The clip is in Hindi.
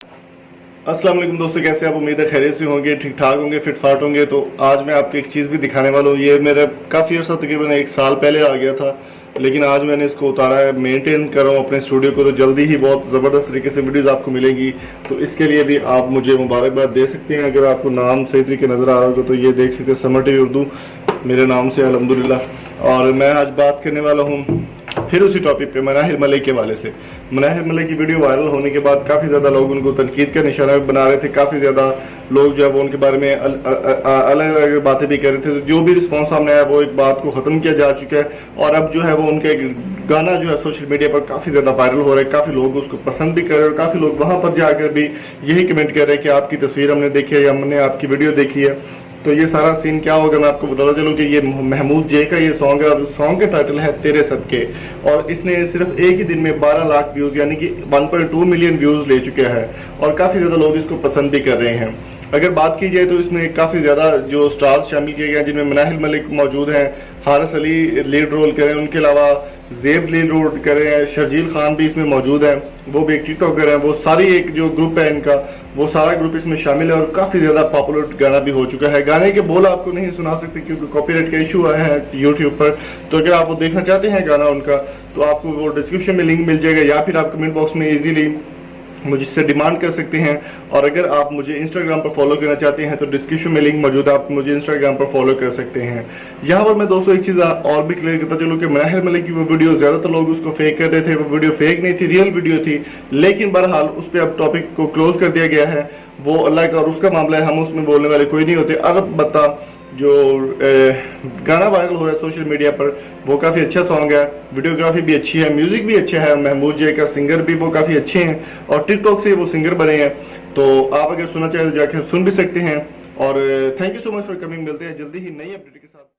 अस्सलाम वालेकुम दोस्तों, कैसे आप? उम्मीद है खैरियत से होंगे, ठीक ठाक होंगे, फिट फाट होंगे। तो आज मैं आपको एक चीज़ भी दिखाने वाला हूँ। ये मेरा काफ़ी अर्सा तकरीबन 1 साल पहले आ गया था, लेकिन आज मैंने इसको उतारा है, मेंटेन कर रहा हूँ अपने स्टूडियो को। तो जल्दी ही बहुत ज़बरदस्त तरीके से वीडियोज़ आपको मिलेंगी। तो इसके लिए भी आप मुझे मुबारकबाद दे सकते हैं। अगर आपको नाम सही तरीके नज़र आ रहा होगा तो ये देख सकते हैं, समर टीवी उर्दू मेरे नाम से अल्हम्दुलिल्लाह। और मैं आज बात करने वाला हूँ फिर उसी टॉपिक पे, मनाहिर मलिक के वाले से। मनाहिर मलिक की वीडियो वायरल होने के बाद काफ़ी ज़्यादा लोग उनको तनकीद का निशाना भी बना रहे थे। काफ़ी ज़्यादा लोग जो है वो उनके बारे में अलग अलग बातें भी कर रहे थे। तो जो भी रिस्पॉन्स सामने आया वो एक बात को ख़त्म किया जा चुका है। और अब जो है वो उनका एक गाना जो है सोशल मीडिया पर काफ़ी ज़्यादा वायरल हो रहा है। काफ़ी लोग उसको पसंद भी कर रहे हैं और काफ़ी लोग वहाँ पर जाकर भी यही कमेंट कर रहे हैं कि आपकी तस्वीर हमने देखी है या हमने आपकी वीडियो देखी है। तो ये सारा सीन क्या होगा मैं आपको बताता चलूँ कि ये महमूद जे का ये सॉन्ग है। सॉन्ग का टाइटल है तेरे सदके, और इसने सिर्फ एक ही दिन में 12 लाख व्यूज़ यानी कि 1.2 मिलियन व्यूज़ ले चुके हैं और काफ़ी ज़्यादा लोग इसको पसंद भी कर रहे हैं। अगर बात की जाए तो इसमें काफ़ी ज़्यादा जो स्टार्स शामिल किए गए हैं, जिनमें मनाहिर मलिक मौजूद हैं, हारिस अली लीड रोल करें, उनके अलावा जेब लीड रोल करें, शर्जील खान भी इसमें मौजूद हैं, वो भी एक टिकटॉकर हैं। वो सारी एक जो ग्रुप है इनका, वो सारा ग्रुप इसमें शामिल है और काफ़ी ज़्यादा पॉपुलर गाना भी हो चुका है। गाने के बोल आपको नहीं सुना सकते क्योंकि कॉपीराइट का इशू आया है यूट्यूब पर। तो अगर आप वो देखना चाहते हैं गाना उनका, तो आपको वो डिस्क्रिप्शन में लिंक मिल जाएगा या फिर आप कमेंट बॉक्स में इजीली मुझसे डिमांड कर सकते हैं। और अगर आप मुझे इंस्टाग्राम पर फॉलो करना चाहते हैं तो डिस्क्रिप्शन में लिंक मौजूद है, आप मुझे इंस्टाग्राम पर फॉलो कर सकते हैं। यहाँ पर मैं दोस्तों एक चीज़ और भी क्लियर करता चलूँ कि मनाहिर मलिक की वो वीडियो ज़्यादातर लोग उसको फेक कर रहे थे। वो वीडियो फेक नहीं थी, रियल वीडियो थी। लेकिन बहरहाल उस पर अब टॉपिक को क्लोज कर दिया गया है। वो अल्लाह का और उसका मामला है, हम उसमें बोलने वाले कोई नहीं होते। अलबत्ता जो गाना वायरल हो रहा है सोशल मीडिया पर, वो काफ़ी अच्छा सॉन्ग है, वीडियोग्राफी भी अच्छी है, म्यूजिक भी अच्छा है। महमूद जे का सिंगर भी वो काफ़ी अच्छे हैं और टिकटॉक से वो सिंगर बने हैं। तो आप अगर सुनना चाहें तो जाकर सुन भी सकते हैं। और thank you so much for coming. मिलते हैं जल्दी ही नई अपडेट।